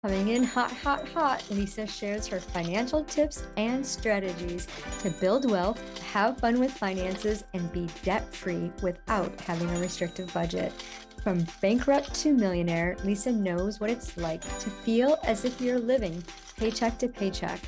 Coming in hot, hot, hot, Lisa shares her financial tips and strategies to build wealth, have fun with finances, and be debt-free without having a restrictive budget. From bankrupt to millionaire, Lisa knows what it's like to feel as if you're living paycheck to paycheck.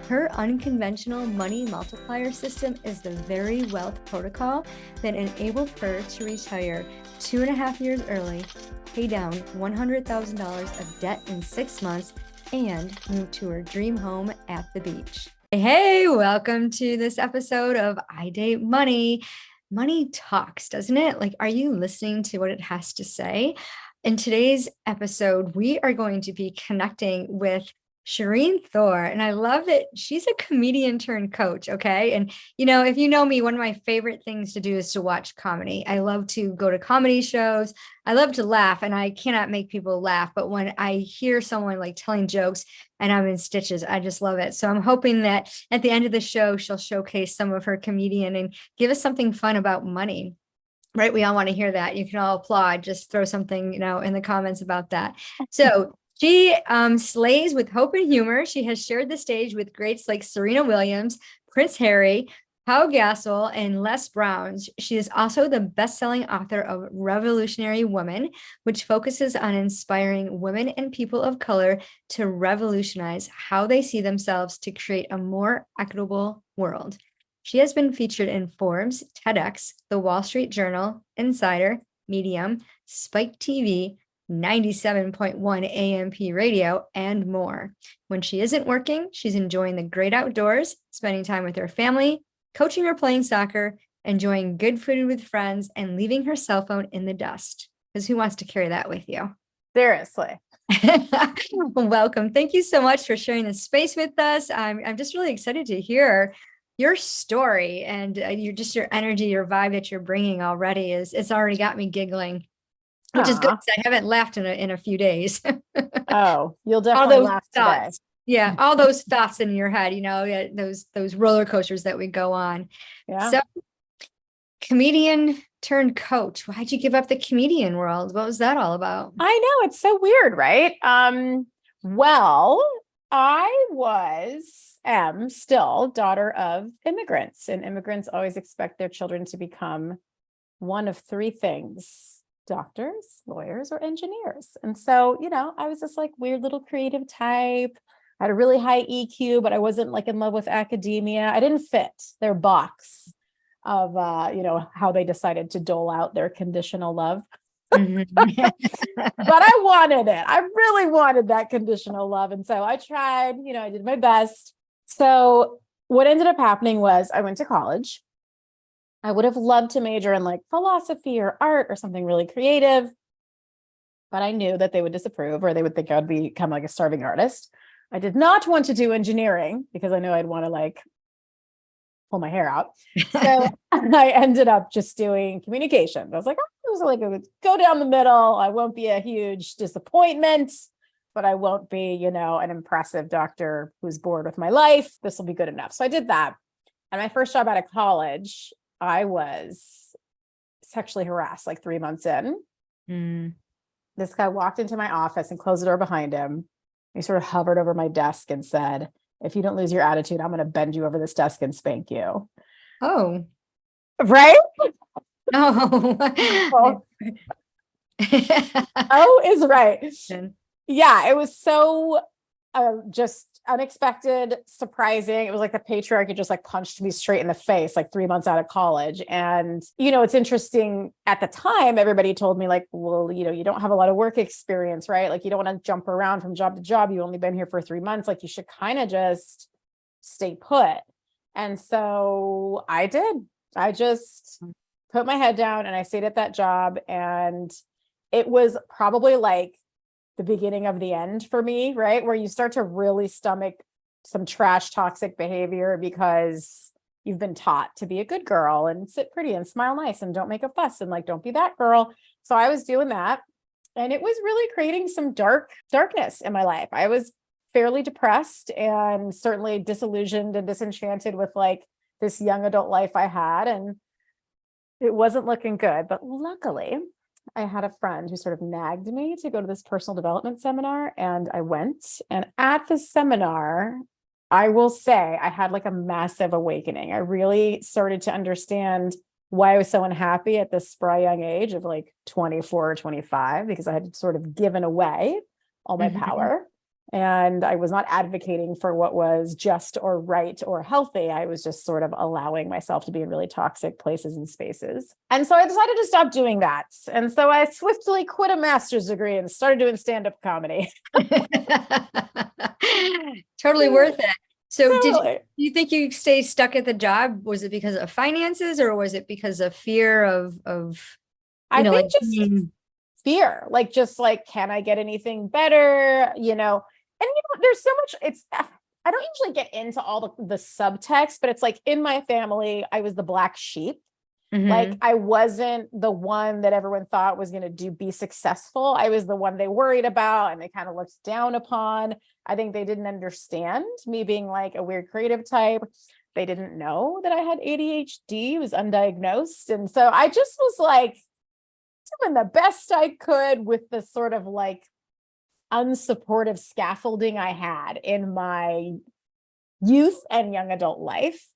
Her unconventional money multiplier system is the very wealth protocol that enabled her to retire 2.5 years early, pay down $100,000 of debt in 6 months, and move to her dream home at the beach. Hey, welcome to this episode of I Date Money. Money talks, doesn't it? Like, are you listening to what it has to say? In today's episode, we are going to be connecting with Shereen Thor. And I love that she's a comedian turned coach. Okay. And, if you know me, one of my favorite things to do is to watch comedy. I love to go to comedy shows. I love to laugh, and I cannot make people laugh. But when I hear someone like telling jokes and I'm in stitches, I just love it. So I'm hoping that at the end of the show, she'll showcase some of her comedian and give us something fun about money. Right. We all want to hear that. You can all applaud. Just throw something, in the comments about that. So she slays with hope and humor. She has shared the stage with greats like Serena Williams, Prince Harry, Pau Gasol, and Les Brown. She is also the best-selling author of Revolutionary Woman, which focuses on inspiring women and people of color to revolutionize how they see themselves to create a more equitable world. She has been featured in Forbes, TEDx, The Wall Street Journal, Insider, Medium, Spike TV, 97.1 AMP radio, and more. When she isn't working, she's enjoying the great outdoors, spending time with her family, coaching or playing soccer, enjoying good food with friends, and leaving her cell phone in the dust. Because who wants to carry that with you? Seriously. Welcome. Thank you so much for sharing this space with us. I'm just really excited to hear your story, and your energy, your vibe that you're bringing already it's already got me giggling. Which is good because I haven't laughed in a few days. Oh, you'll definitely laugh thoughts. today. Yeah, all those thoughts in your head, those roller coasters that we go on. Yeah. So, comedian turned coach. Why'd you give up the comedian world? What was that all about? I know, it's so weird, right? Well, I am still daughter of immigrants, and immigrants always expect their children to become one of three things: doctors, lawyers, or engineers. And so, I was this like weird little creative type. I had a really high EQ, but I wasn't like in love with academia. I didn't fit their box of, how they decided to dole out their conditional love. Mm-hmm. But I wanted it. I really wanted that conditional love. And so I tried, I did my best. So what ended up happening was I went to college. I would have loved to major in like philosophy or art or something really creative, but I knew that they would disapprove, or they would think I would become like a starving artist. I did not want to do engineering because I knew I'd want to like pull my hair out. So I ended up just doing communication. I was like, it would go down the middle. I won't be a huge disappointment, but I won't be, an impressive doctor who's bored with my life. This will be good enough. So I did that. And my first job out of college, I was sexually harassed like 3 months in. This guy walked into my office and closed the door behind him. He sort of hovered over my desk and said, "If you don't lose your attitude, I'm going to bend you over this desk and spank you." Oh, right? No. Oh is right. Yeah, it was so just unexpected, surprising. It was like the patriarchy just like punched me straight in the face, like 3 months out of college. And, it's interesting. At the time, everybody told me like, well, you don't have a lot of work experience, right? Like you don't want to jump around from job to job. You've only been here for 3 months. Like you should kind of just stay put. And so I did. I just put my head down and I stayed at that job. And it was probably like the beginning of the end for me, right? Where you start to really stomach some trash, toxic behavior because you've been taught to be a good girl and sit pretty and smile nice and don't make a fuss and like, don't be that girl. So I was doing that. And it was really creating some darkness in my life. I was fairly depressed and certainly disillusioned and disenchanted with like this young adult life I had. And it wasn't looking good. But luckily, I had a friend who sort of nagged me to go to this personal development seminar, and I went. And at the seminar, I will say I had like a massive awakening. I really started to understand why I was so unhappy at this spry young age of like 24 or 25, because I had sort of given away all my power. And I was not advocating for what was just or right or healthy. I was just sort of allowing myself to be in really toxic places and spaces. And so I decided to stop doing that. And so I swiftly quit a master's degree and started doing stand-up comedy. Totally worth it. So Totally. do you think you stay stuck at the job? Was it because of finances, or was it because of fear of I think like just fear, like, just like, can I get anything better? And there's so much, I don't usually get into all the subtext, but it's like in my family, I was the black sheep. Like, I wasn't the one that everyone thought was going to be successful. I was the one they worried about and they kind of looked down upon. I think they didn't understand me being like a weird creative type. They didn't know that I had ADHD, was undiagnosed. And so I just was like doing the best I could with the sort of like unsupportive scaffolding I had in my youth and young adult life.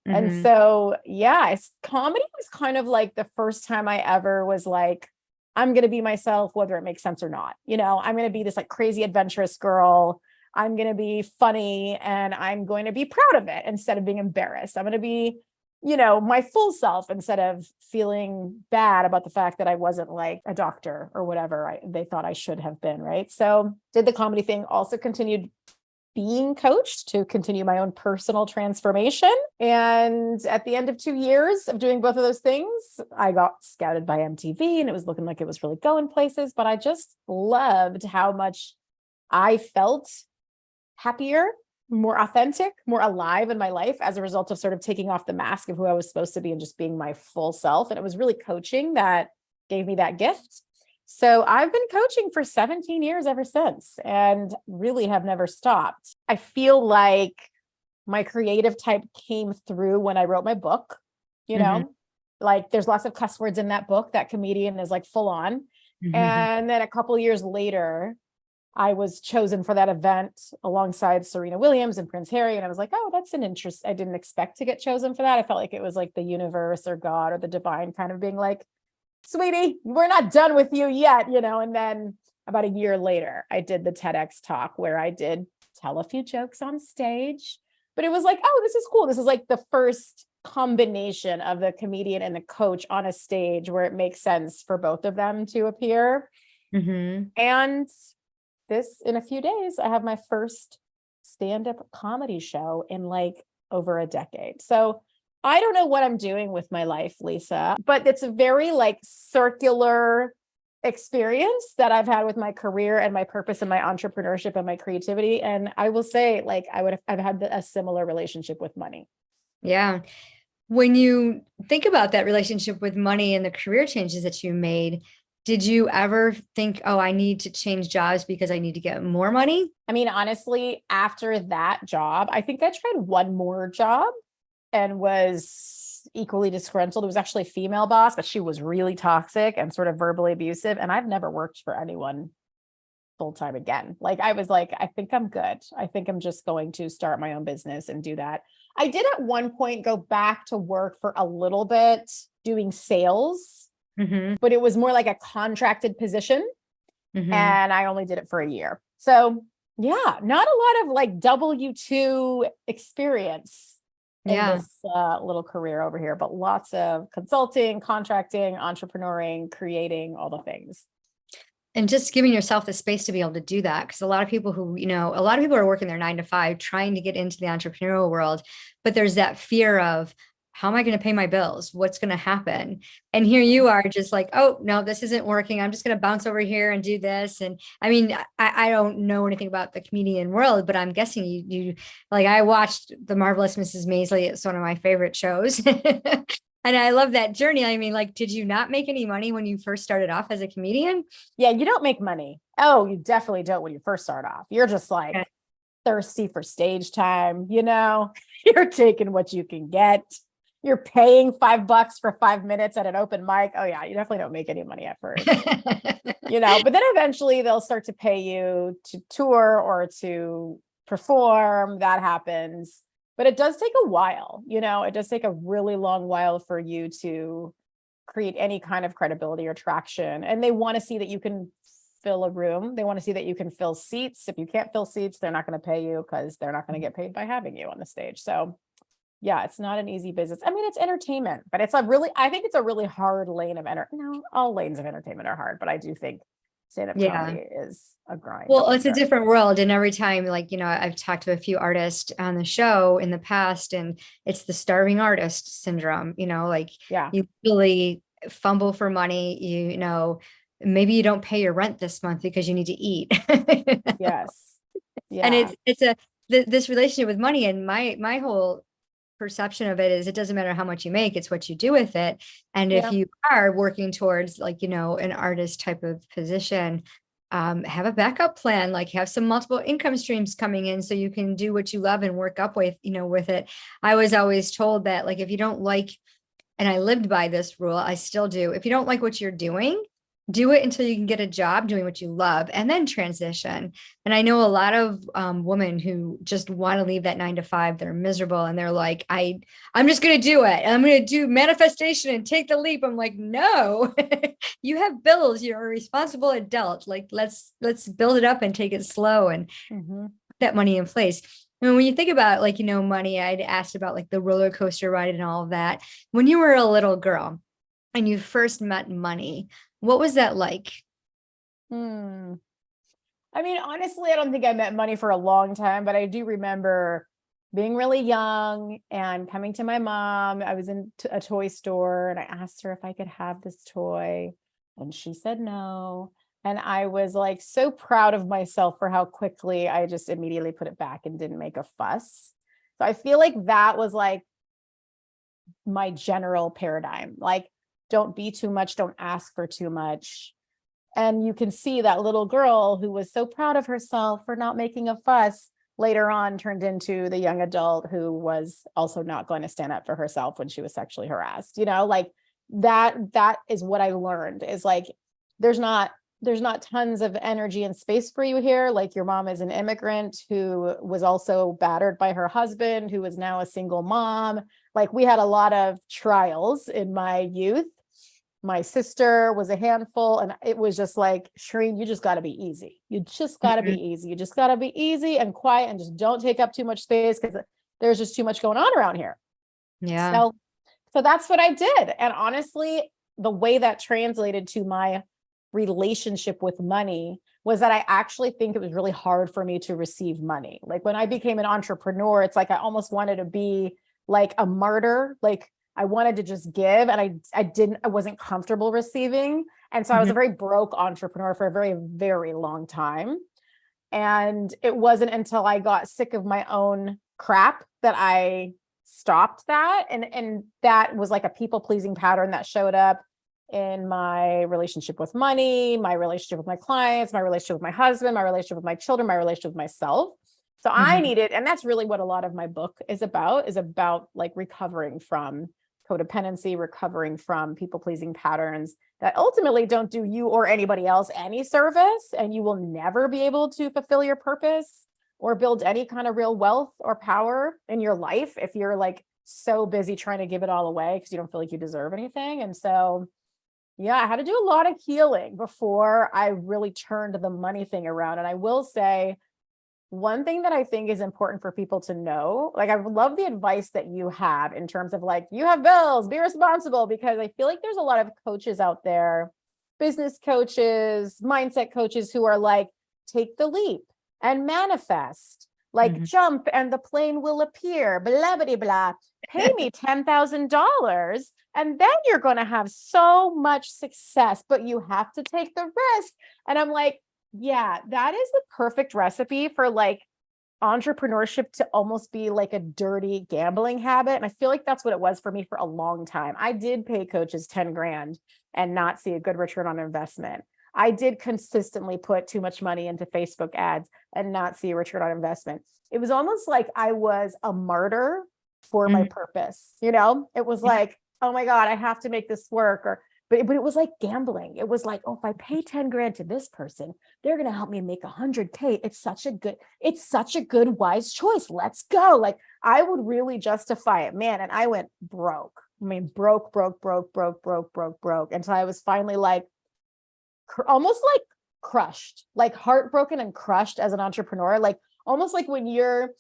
And so, yeah, comedy was kind of like the first time I ever was like, I'm going to be myself, whether it makes sense or not. I'm going to be this like crazy adventurous girl. I'm going to be funny and I'm going to be proud of it instead of being embarrassed. I'm going to be, my full self instead of feeling bad about the fact that I wasn't like a doctor or whatever they thought I should have been. Right. So did the comedy thing, also continued being coached to continue my own personal transformation. And at the end of 2 years of doing both of those things, I got scouted by MTV and it was looking like it was really going places, but I just loved how much I felt happier, more authentic, more alive in my life as a result of sort of taking off the mask of who I was supposed to be and just being my full self. And it was really coaching that gave me that gift. So I've been coaching for 17 years ever since and really have never stopped. I feel like my creative type came through when I wrote my book, like there's lots of cuss words in that book. That comedian is like full on. And then a couple of years later, I was chosen for that event alongside Serena Williams and Prince Harry. And I was like, oh, that's an interest. I didn't expect to get chosen for that. I felt like it was like the universe or God or the divine kind of being like, sweetie, we're not done with you yet, and then about a year later, I did the TEDx talk where I did tell a few jokes on stage, but it was like, oh, this is cool. This is like the first combination of the comedian and the coach on a stage where it makes sense for both of them to appear. And in a few days, I have my first stand-up comedy show in like over a decade. So I don't know what I'm doing with my life, Lisa, but it's a very like circular experience that I've had with my career and my purpose and my entrepreneurship and my creativity. And I will say, like, I've had a similar relationship with money. Yeah. When you think about that relationship with money and the career changes that you made, did you ever think, oh, I need to change jobs because I need to get more money? I mean, honestly, after that job, I think I tried one more job and was equally disgruntled. It was actually a female boss, but she was really toxic and sort of verbally abusive. And I've never worked for anyone full time again. Like, I was like, I think I'm good. I think I'm just going to start my own business and do that. I did at one point go back to work for a little bit doing sales, but it was more like a contracted position. And I only did it for a year. So yeah, not a lot of like W-2 experience in this little career over here, but lots of consulting, contracting, entrepreneuring, creating, all the things. And just giving yourself the space to be able to do that. Because a lot of people are working their 9 to 5, trying to get into the entrepreneurial world, but there's that fear of, how am I going to pay my bills? What's going to happen? And here you are just like, oh, no, this isn't working. I'm just going to bounce over here and do this. And I mean, I don't know anything about the comedian world, but I'm guessing you like, I watched The Marvelous Mrs. Maisel. It's one of my favorite shows. And I love that journey. I mean, like, did you not make any money when you first started off as a comedian? Yeah, you don't make money. Oh, you definitely don't when you first start off. You're just like thirsty for stage time, you're taking what you can get. you're paying $5 for 5 minutes at an open mic. Oh yeah, you definitely don't make any money at first, but then eventually they'll start to pay you to tour or to perform. That happens, but it does take a while, it does take a really long while for you to create any kind of credibility or traction. And they want to see that you can fill a room. They want to see that you can fill seats. If you can't fill seats, they're not going to pay you because they're not going to get paid by having you on the stage. So yeah, it's not an easy business. I mean, it's entertainment, but I think it's a really hard lane of all lanes of entertainment are hard, but I do think stand-up comedy is a grind. Well, it's a different world. And every time, I've talked to a few artists on the show in the past, and it's the starving artist syndrome, you really fumble for money, maybe you don't pay your rent this month because you need to eat. Yes. Yeah. And this relationship with money, and my whole perception of it is it doesn't matter how much you make, it's what you do with it. And if you are working towards an artist type of position, have a backup plan, have some multiple income streams coming in so you can do what you love and work up with it. I was always told that if you don't like, and I lived by this rule, I still do, if you don't like what you're doing, do it until you can get a job doing what you love and then transition. And I know a lot of women who just want to leave that 9 to 5, they're miserable. And they're like, I'm just going to do it. I'm going to do manifestation and take the leap. I'm like, no, you have bills. You're a responsible adult. Let's build it up and take it slow and put that money in place. And when you think about money, I'd asked about the roller coaster ride and all of that. When you were a little girl and you first met money, what was that like? I mean, honestly, I don't think I met money for a long time, but I do remember being really young and coming to my mom. I was in a toy store and I asked her if I could have this toy, and she said no. And I was so proud of myself for how quickly I just immediately put it back and didn't make a fuss. So I feel like that was my general paradigm. Don't be too much, don't ask for too much. And you can see that little girl who was so proud of herself for not making a fuss later on turned into the young adult who was also not going to stand up for herself when she was sexually harassed. That is what I learned is there's not tons of energy and space for you here. Your mom is an immigrant who was also battered by her husband, who is now a single mom. We had a lot of trials in my youth. My sister was a handful, and it was just Shereen, you just got to be easy. You just got to be easy. You just got to be easy and quiet and just don't take up too much space because there's just too much going on around here. Yeah. So that's what I did. And honestly, the way that translated to my relationship with money was that I actually think it was really hard for me to receive money. When I became an entrepreneur, it's I almost wanted to be a martyr. I wanted to just give, and I wasn't comfortable receiving. And so I was a very broke entrepreneur for a very, very long time. And it wasn't until I got sick of my own crap that I stopped that. And that was a people-pleasing pattern that showed up in my relationship with money, my relationship with my clients, my relationship with my husband, my relationship with my children, my relationship with myself. So I needed, and that's really what a lot of my book is about recovering from codependency, recovering from people-pleasing patterns that ultimately don't do you or anybody else any service. And you will never be able to fulfill your purpose or build any kind of real wealth or power in your life if you're so busy trying to give it all away because you don't feel like you deserve anything. And so, yeah, I had to do a lot of healing before I really turned the money thing around. And I will say, one thing that I think is important for people to know, I love the advice that you have in terms of you have bills, be responsible, because I feel there's a lot of coaches out there, business coaches, mindset coaches who are take the leap and manifest, jump and the plane will appear, blah, blah, blah, pay me $10,000 and then you're going to have so much success, but you have to take the risk. And I'm yeah, that is the perfect recipe for entrepreneurship to almost be a dirty gambling habit. And I feel that's what it was for me for a long time. I did pay coaches 10 grand and not see a good return on investment. I did consistently put too much money into Facebook ads and not see a return on investment. It was almost I was a martyr for my purpose. You know, it was like, oh my God, I have to make this work. But it was like gambling. It was like, oh, if I pay 10 grand to this person, they're going to help me make 100K. It's such a good, wise choice. Let's go. Like I would really justify it, man. And I went broke. I mean, broke until I was finally like, almost like crushed, like heartbroken and crushed as an entrepreneur. Like almost like when you're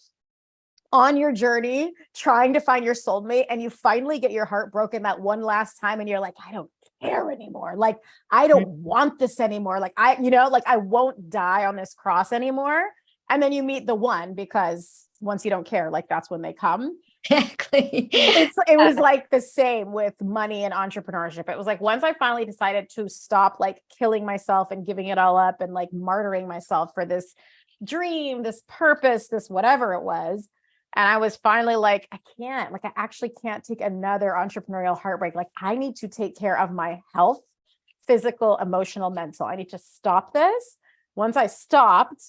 on your journey trying to find your soulmate and you finally get your heart broken that one last time and you're like, I don't care anymore. Like, I don't want this anymore. Like I won't die on this cross anymore. And then you meet the one, because once you don't care, like that's when they come. Exactly. It was like the same with money and entrepreneurship. It was like, once I finally decided to stop like killing myself and giving it all up and like martyring myself for this dream, this purpose, this whatever it was. And I was finally like, I actually can't take another entrepreneurial heartbreak. Like I need to take care of my health, physical, emotional, mental. I need to stop this. Once I stopped,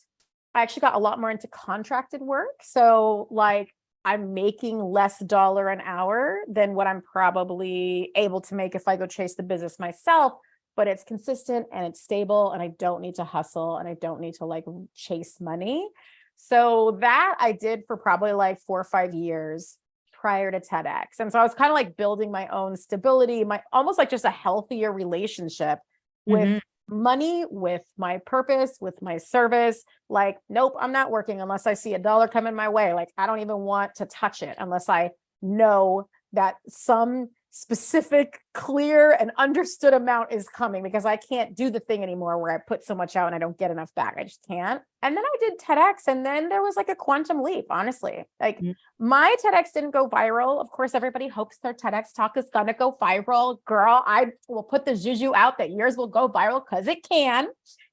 I actually got a lot more into contracted work. So like I'm making less dollar an hour than what I'm probably able to make if I go chase the business myself, but it's consistent and it's stable and I don't need to hustle and I don't need to like chase money. So that I did for probably like 4 or 5 years prior to TEDx. And so I was kind of like building my own stability, my almost like just a healthier relationship with money, with my purpose, with my service. Like, nope, I'm not working unless I see $1 coming my way. Like, I don't even want to touch it unless I know that some specific, clear, and understood amount is coming, because I can't do the thing anymore where I put so much out and I don't get enough back. I just can't. And then I did TEDx, and then there was like a quantum leap, honestly. Like my TEDx didn't go viral. Of course, everybody hopes their TEDx talk is going to go viral. Girl, I will put the juju out that yours will go viral because it can.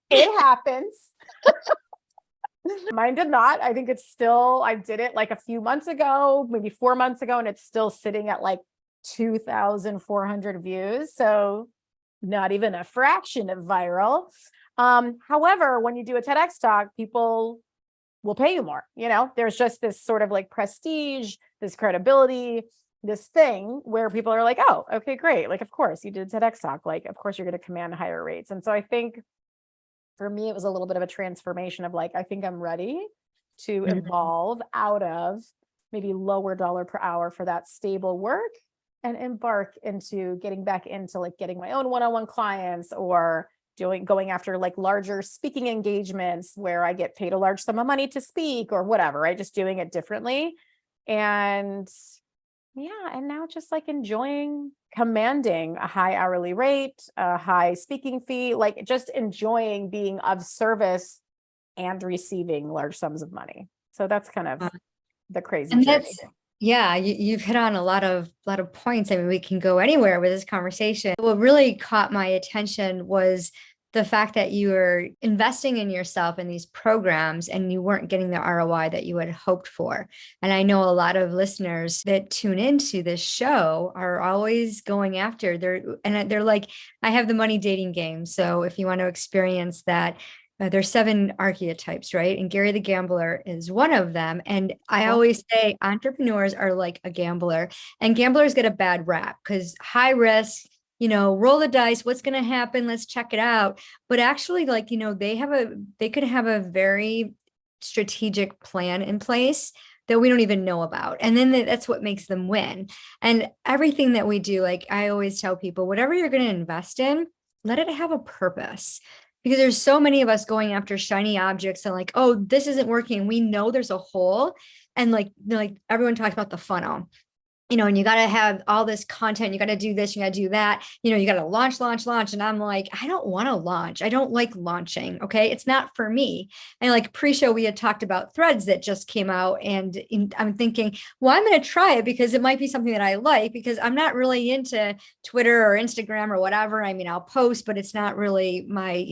It happens. Mine did not. I think I did it like a few months ago, maybe 4 months ago, and it's still sitting at like 2,400 views. So not even a fraction of viral. However, when you do a TEDx talk, people will pay you more. You know, there's just this sort of like prestige, this credibility, this thing where people are like, oh, okay, great. Like, of course you did a TEDx talk. Like, of course you're going to command higher rates. And so I think for me, it was a little bit of a transformation of like, I think I'm ready to evolve out of maybe lower dollar per hour for that stable work and embark into getting back into like getting my own one-on-one clients, or going after like larger speaking engagements where I get paid a large sum of money to speak or whatever, right? Just doing it differently. And yeah, and now just like commanding a high hourly rate, a high speaking fee, like just enjoying being of service and receiving large sums of money. So that's kind of the crazy journey. Yeah, you've hit on a lot of points. I mean, we can go anywhere with this conversation. What really caught my attention was the fact that you were investing in yourself in these programs and you weren't getting the ROI that you had hoped for. And I know a lot of listeners that tune into this show are always going after they're like, I have the money dating game. So if you want to experience that, there's 7 archetypes, right? And Gary the Gambler is one of them. And I always say entrepreneurs are like a gambler, and gamblers get a bad rap because high risk, roll the dice, what's going to happen? Let's check it out. But actually, like, they could have a very strategic plan in place that we don't even know about. And then that's what makes them win. And everything that we do, like I always tell people, whatever you're going to invest in, let it have a purpose. Because there's so many of us going after shiny objects and like, oh, this isn't working. We know there's a hole. And like everyone talks about the funnel, and you got to have all this content. You got to do this, you got to do that. You got to launch. And I'm like, I don't want to launch. I don't like launching. Okay. It's not for me. And like pre-show, we had talked about Threads that just came out, and I'm thinking, well, I'm going to try it because it might be something that I like, because I'm not really into Twitter or Instagram or whatever. I mean, I'll post, but it's not really my,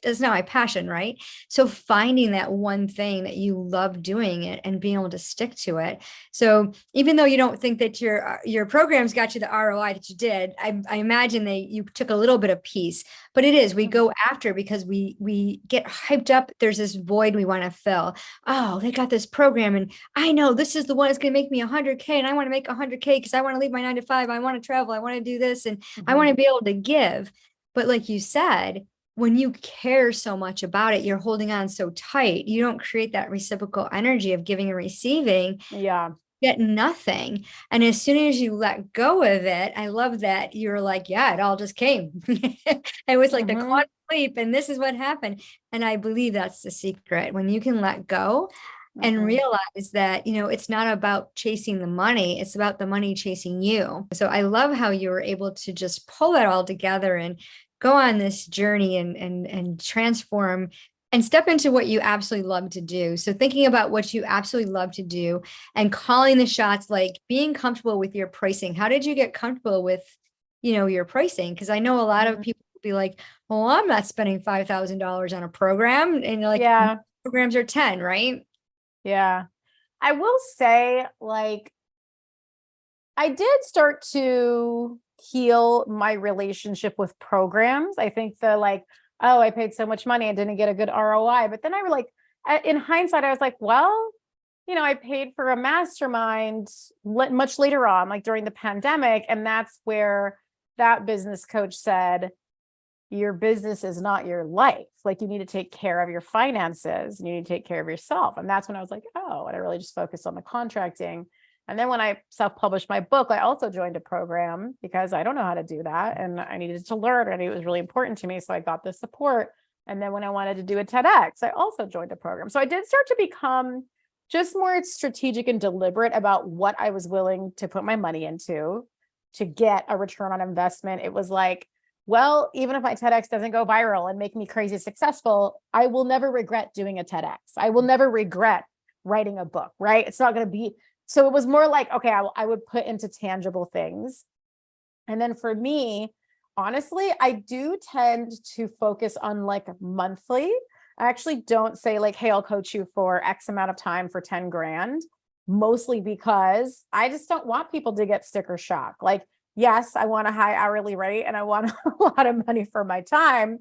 It's not my passion, right? So finding that one thing that you love doing it and being able to stick to it. So even though you don't think that your programs got you the ROI that you did, I imagine you took a little bit of peace. But it is, we go after because we get hyped up. There's this void we want to fill. Oh, they got this program, and I know this is the one that's going to make me 100K, and I want to make 100K because I want to leave my 9 to 5. I want to travel. I want to do this, and I want to be able to give. But like you said, when you care so much about it, you're holding on so tight. You don't create that reciprocal energy of giving and receiving. Yeah. Get nothing. And as soon as you let go of it, I love that you're like, yeah, it all just came. It was like the quantum leap, and this is what happened. And I believe that's the secret. When you can let go and realize that, it's not about chasing the money, it's about the money chasing you. So I love how you were able to just pull it all together and go on this journey and transform and step into what you absolutely love to do. So thinking about what you absolutely love to do and calling the shots, like being comfortable with your pricing. How did you get comfortable with, your pricing? Because I know a lot of people will be like, well, I'm not spending $5,000 on a program. And like, programs are 10, right? Yeah. I will say, like, I did start to heal my relationship with programs. I think oh, I paid so much money and didn't get a good ROI. But then in hindsight, I was like, well, I paid for a mastermind much later on, like during the pandemic. And that's where that business coach said, your business is not your life. Like, you need to take care of your finances. You need to take care of yourself. And that's when I was like, oh, and I really just focused on the contracting. And then when I self-published my book, I also joined a program because I don't know how to do that. And I needed to learn, and it was really important to me. So I got the support. And then when I wanted to do a TEDx, I also joined a program. So I did start to become just more strategic and deliberate about what I was willing to put my money into to get a return on investment. It was like, well, even if my TEDx doesn't go viral and make me crazy successful, I will never regret doing a TEDx. I will never regret writing a book, right? It's not going to be. So it was more like, okay, I would put into tangible things. And then for me, honestly, I do tend to focus on like monthly. I actually don't say like, hey, I'll coach you for X amount of time for 10 grand, mostly because I just don't want people to get sticker shock. Like, yes, I want a high hourly rate and I want a lot of money for my time.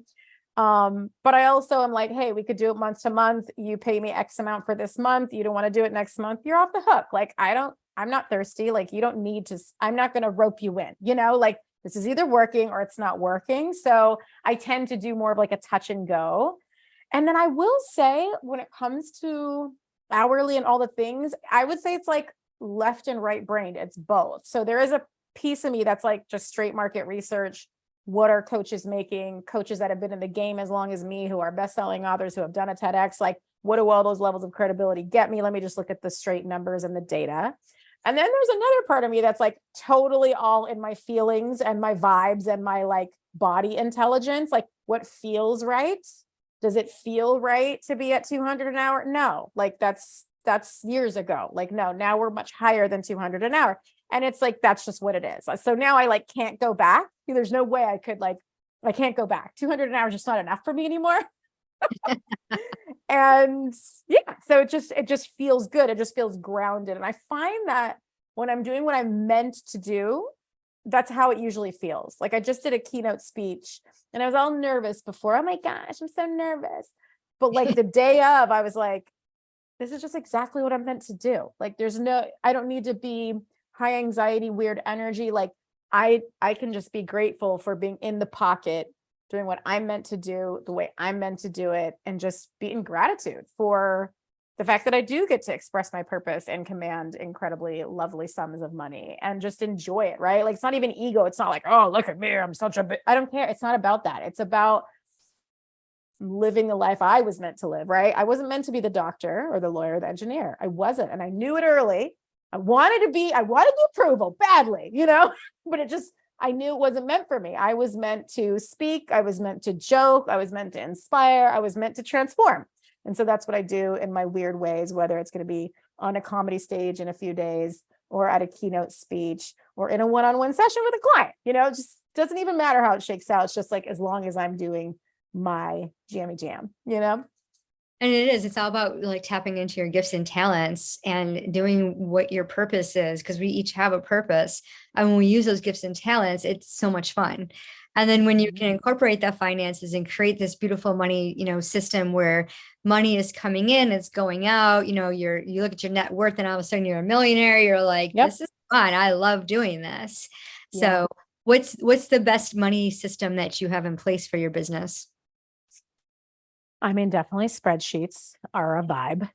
But I also am like, hey, we could do it month to month. You pay me X amount for this month. You don't want to do it next month. You're off the hook. Like, I'm not thirsty. Like, you don't need to, I'm not going to rope you in, like this is either working or it's not working. So I tend to do more of like a touch and go. And then I will say, when it comes to hourly and all the things, I would say it's like left and right brained. It's both. So there is a piece of me that's like just straight market research. What are coaches making? Coaches that have been in the game as long as me, who are best-selling authors, who have done a TEDx, like, what do all those levels of credibility get me? Let me just look at the straight numbers and the data. And then there's another part of me that's like totally all in my feelings and my vibes and my like body intelligence, like what feels right. Does it feel right to be at 200 an hour? No, like that's years ago. Like, no, now we're much higher than 200 an hour. And it's like, that's just what it is. So now I like can't go back. There's no way I could I can't go back. 200 an hour is just not enough for me anymore. And yeah, so it just feels good. It just feels grounded. And I find that when I'm doing what I'm meant to do, that's how it usually feels. Like, I just did a keynote speech and I was all nervous before. Oh my gosh, I'm so nervous. But like the day of, I was like, this is just exactly what I'm meant to do. Like, I don't need to be high anxiety, weird energy. Like, I can just be grateful for being in the pocket, doing what I'm meant to do, the way I'm meant to do it, and just be in gratitude for the fact that I do get to express my purpose and command incredibly lovely sums of money and just enjoy it, right? Like, it's not even ego. It's not like, oh, look at me, I'm such a I don't care. It's not about that. It's about living the life I was meant to live, right? I wasn't meant to be the doctor or the lawyer or the engineer. I wasn't. And I knew it early. I wanted the approval badly, but I knew it wasn't meant for me. I was meant to speak. I was meant to joke. I was meant to inspire. I was meant to transform. And so that's what I do in my weird ways, whether it's going to be on a comedy stage in a few days or at a keynote speech or in a one-on-one session with a client, it just doesn't even matter how it shakes out. It's just like, as long as I'm doing my jammy jam, you know? And it's all about like tapping into your gifts and talents and doing what your purpose is, because we each have a purpose. And when we use those gifts and talents, it's so much fun. And then when you can incorporate the finances and create this beautiful money, system where money is coming in, it's going out, you look at your net worth and all of a sudden you're a millionaire, you're like, Yep. this is fun. I love doing this. Yeah. So what's the best money system that you have in place for your business? I mean, definitely spreadsheets are a vibe.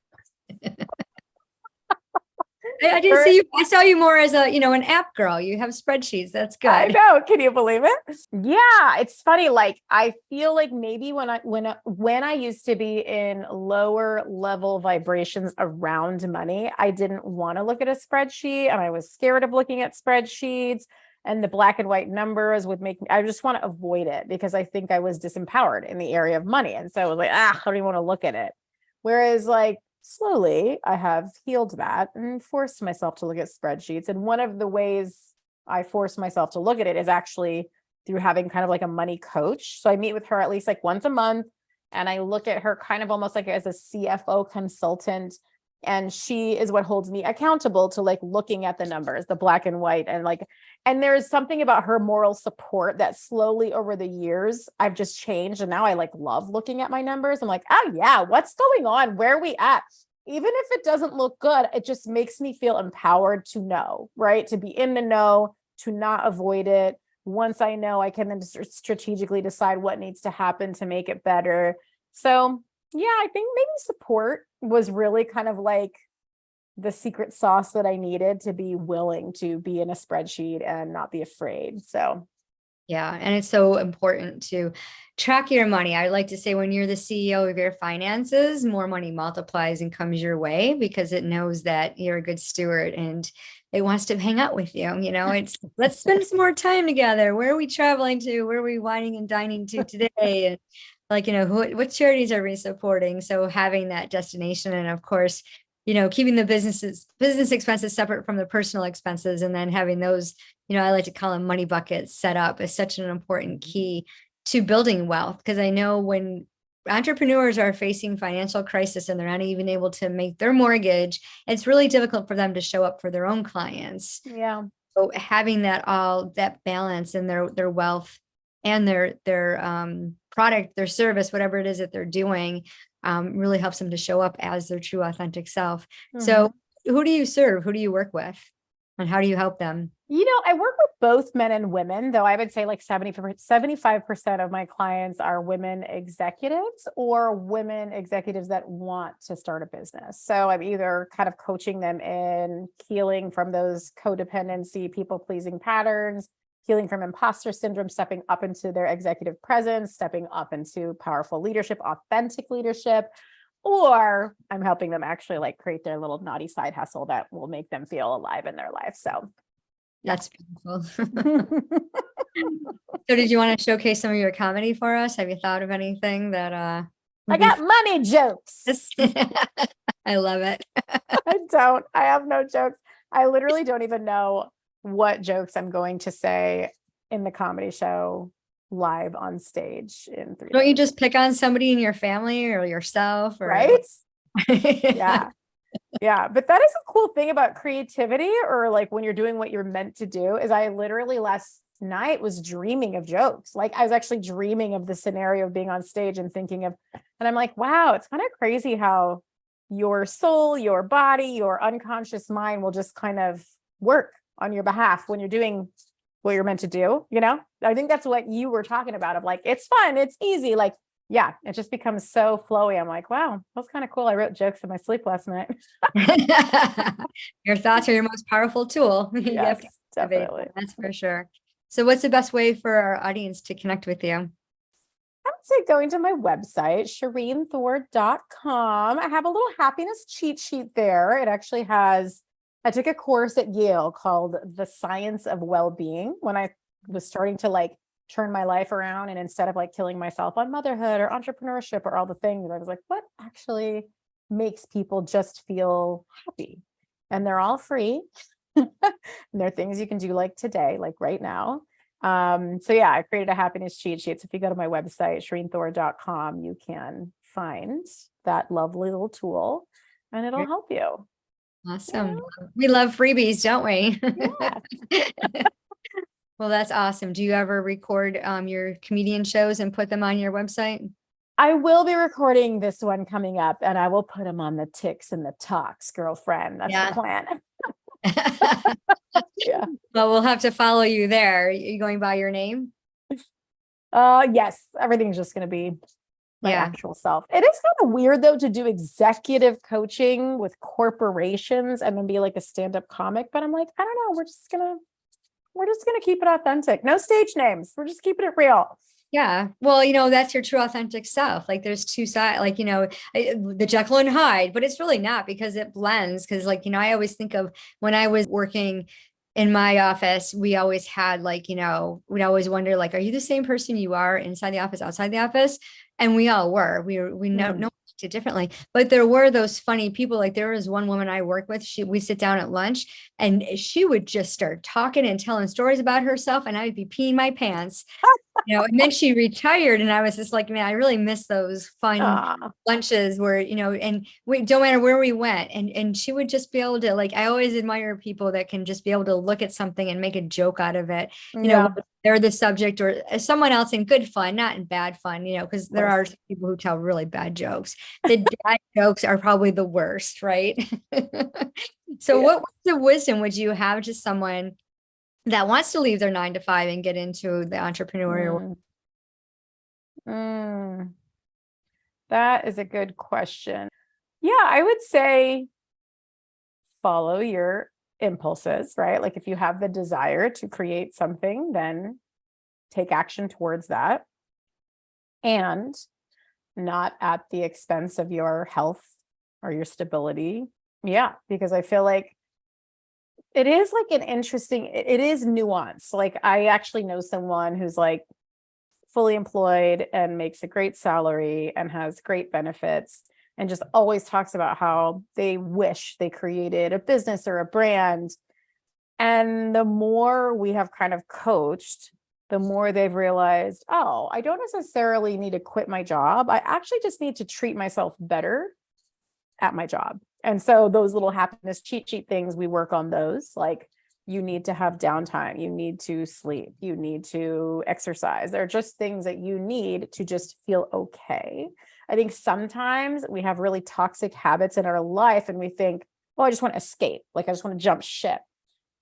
I didn't see you. I saw you more as an app girl. You have spreadsheets. That's good. I know. Can you believe it? Yeah, it's funny. Like I feel like maybe when I used to be in lower level vibrations around money, I didn't want to look at a spreadsheet, and I was scared of looking at spreadsheets, and the black and white numbers would make me, I just want to avoid it because I think I was disempowered in the area of money. And so I was like, I don't even want to look at it. Whereas like slowly I have healed that and forced myself to look at spreadsheets. And one of the ways I force myself to look at it is actually through having kind of like a money coach. So I meet with her at least like once a month, and I look at her kind of almost like as a CFO consultant. And she is what holds me accountable to like looking at the numbers, the black and white. And there's something about her moral support that slowly over the years, I've just changed. And now I like love looking at my numbers. I'm like, oh yeah, what's going on? Where are we at? Even if it doesn't look good, it just makes me feel empowered to know, right? To be in the know, to not avoid it. Once I know, I can then strategically decide what needs to happen to make it better. So yeah, I think maybe support was really kind of like the secret sauce that I needed to be willing to be in a spreadsheet and not be afraid. So yeah. And it's so important to track your money. I like to say when you're the CEO of your finances, more money multiplies and comes your way because it knows that you're a good steward and it wants to hang out with you. It's let's spend some more time together. Where are we traveling to? Where are we wining and dining to today? And like, what charities are we supporting? So having that destination, and of course, keeping the business expenses separate from the personal expenses, and then having those, I like to call them money buckets set up is such an important key to building wealth. Because I know when entrepreneurs are facing financial crisis and they're not even able to make their mortgage, it's really difficult for them to show up for their own clients. yeah. So having that balance in their wealth and their product, their service, whatever it is that they're doing, really helps them to show up as their true authentic self. So who do you serve? Who do you work with? And how do you help them? I work with both men and women, though I would say like 75% of my clients are women executives or women executives that want to start a business. So I'm either kind of coaching them in healing from those codependency, people-pleasing patterns, healing from imposter syndrome, stepping up into their executive presence, stepping up into powerful leadership, authentic leadership, or I'm helping them actually like create their little naughty side hustle that will make them feel alive in their life. So that's beautiful. So did you want to showcase some of your comedy for us? Have you thought of anything that I got money jokes. I love it. I have no jokes. I literally don't even know what jokes I'm going to say in the comedy show live on stage in 3 Don't days. you just pick on somebody in your family or yourself? Right? Yeah. Yeah. But that is a cool thing about creativity, or like when you're doing what you're meant to do, is I literally last night was dreaming of jokes. Like I was actually dreaming of the scenario of being on stage and and I'm like, wow, it's kind of crazy how your soul, your body, your unconscious mind will just kind of work on your behalf when you're doing what you're meant to do. I think that's what you were talking about, of like, it's fun, it's easy. Like, yeah, it just becomes so flowy. I'm like, wow, that's kind of cool. I wrote jokes in my sleep last night. Your thoughts are your most powerful tool. Yes, definitely. That's for sure. So what's the best way for our audience to connect with you? I would say going to my website, ShereenThor.com. I have a little happiness cheat sheet there. It actually has, I took a course at Yale called The Science of Well-Being when I was starting to like turn my life around. And instead of like killing myself on motherhood or entrepreneurship or all the things, I was like, what actually makes people just feel happy? And they're all free. And they're things you can do like today, like right now. So yeah, I created a happiness cheat sheet. So if you go to my website, ShereenThor.com, you can find that lovely little tool and it'll help you. Awesome. We love freebies, don't we? Yeah. Well, that's awesome. Do you ever record your comedian shows and put them on your website? I will be recording this one coming up and I will put them on the Ticks and the Talks, girlfriend. That's the plan. Yeah. Well, we'll have to follow you there. Are you going by your name? Yes, everything's just going to be my actual self. It is kind of weird though to do executive coaching with corporations and then be like a stand-up comic, but I'm like, I don't know, we're just gonna keep it authentic. No stage names. We're just keeping it real. Yeah. Well, that's your true authentic self. Like there's two sides, like, the Jekyll and Hyde, but it's really not because it blends. Cause like, I always think of when I was working in my office, we always had like, we'd always wonder, like, are you the same person you are inside the office, outside the office? And we all were, we know it differently, but there were those funny people. Like there was one woman I worked with, we sit down at lunch and she would just start talking and telling stories about herself and I would be peeing my pants. And then she retired and I was just like, man, I really miss those fun lunches where, and we don't matter where we went. And she would just be able to, like, I always admire people that can just be able to look at something and make a joke out of it. They're the subject or someone else in good fun, not in bad fun, because there are people who tell really bad jokes. The dad jokes are probably the worst, right? So what words of wisdom would you have to someone that wants to leave their 9 to 5 and get into the entrepreneurial world? That is a good question. Yeah, I would say follow your impulses, right? Like if you have the desire to create something, then take action towards that. And not at the expense of your health or your stability. Yeah, because I feel like it is like it is nuanced. Like I actually know someone who's like fully employed and makes a great salary and has great benefits and just always talks about how they wish they created a business or a brand. And the more we have kind of coached, the more they've realized, oh, I don't necessarily need to quit my job. I actually just need to treat myself better at my job. And so those little happiness cheat sheet things, we work on those. Like you need to have downtime, you need to sleep, you need to exercise. They're just things that you need to just feel okay. I think sometimes we have really toxic habits in our life and we think, oh, I just want to escape. Like I just want to jump ship.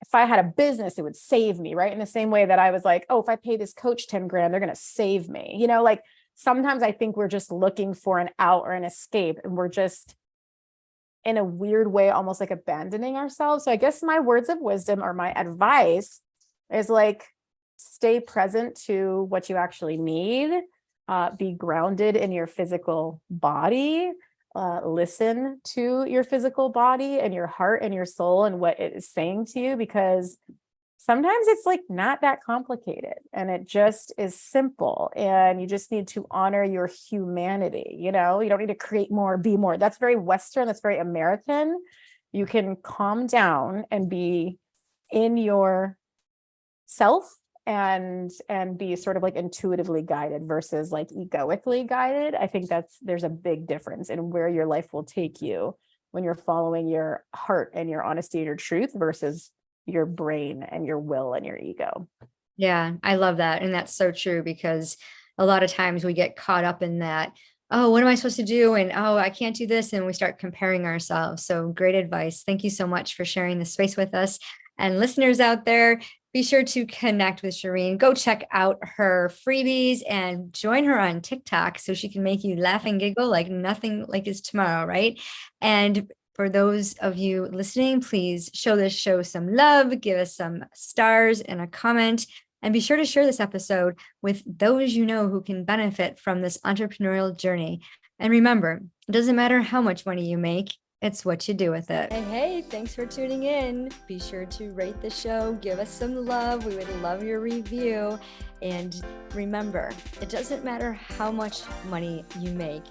If I had a business, it would save me, right? In the same way that I was like, oh, if I pay this coach 10 grand, they're going to save me. Like sometimes I think we're just looking for an out or an escape and we're just in a weird way, almost like abandoning ourselves. So I guess my words of wisdom or my advice is like, stay present to what you actually need, be grounded in your physical body, listen to your physical body and your heart and your soul and what it is saying to you, because sometimes it's like not that complicated and it just is simple and you just need to honor your humanity. You don't need to create more, be more. That's very Western. That's very American. You can calm down and be in your self and be sort of like intuitively guided versus like egoically guided. I think there's a big difference in where your life will take you when you're following your heart and your honesty and your truth versus your brain and your will and your ego. Yeah, I love that. And that's so true because a lot of times we get caught up in that, oh, what am I supposed to do? And oh, I can't do this. And we start comparing ourselves. So great advice. Thank you so much for sharing this space with us. And listeners out there, be sure to connect with Shereen. Go check out her freebies and join her on TikTok so she can make you laugh and giggle like nothing like is tomorrow, right? And for those of you listening, please show this show some love, give us some stars and a comment, and be sure to share this episode with those you know who can benefit from this entrepreneurial journey. And remember, it doesn't matter how much money you make, it's what you do with it. Hey, thanks for tuning in. Be sure to rate the show, give us some love. We would love your review. And remember, it doesn't matter how much money you make,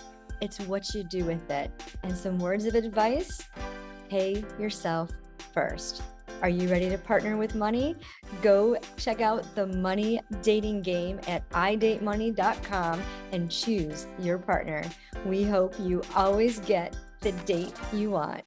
it's what you do with it. And some words of advice: pay yourself first. Are you ready to partner with money? Go check out the money dating game at idatemoney.com and choose your partner. We hope you always get the date you want.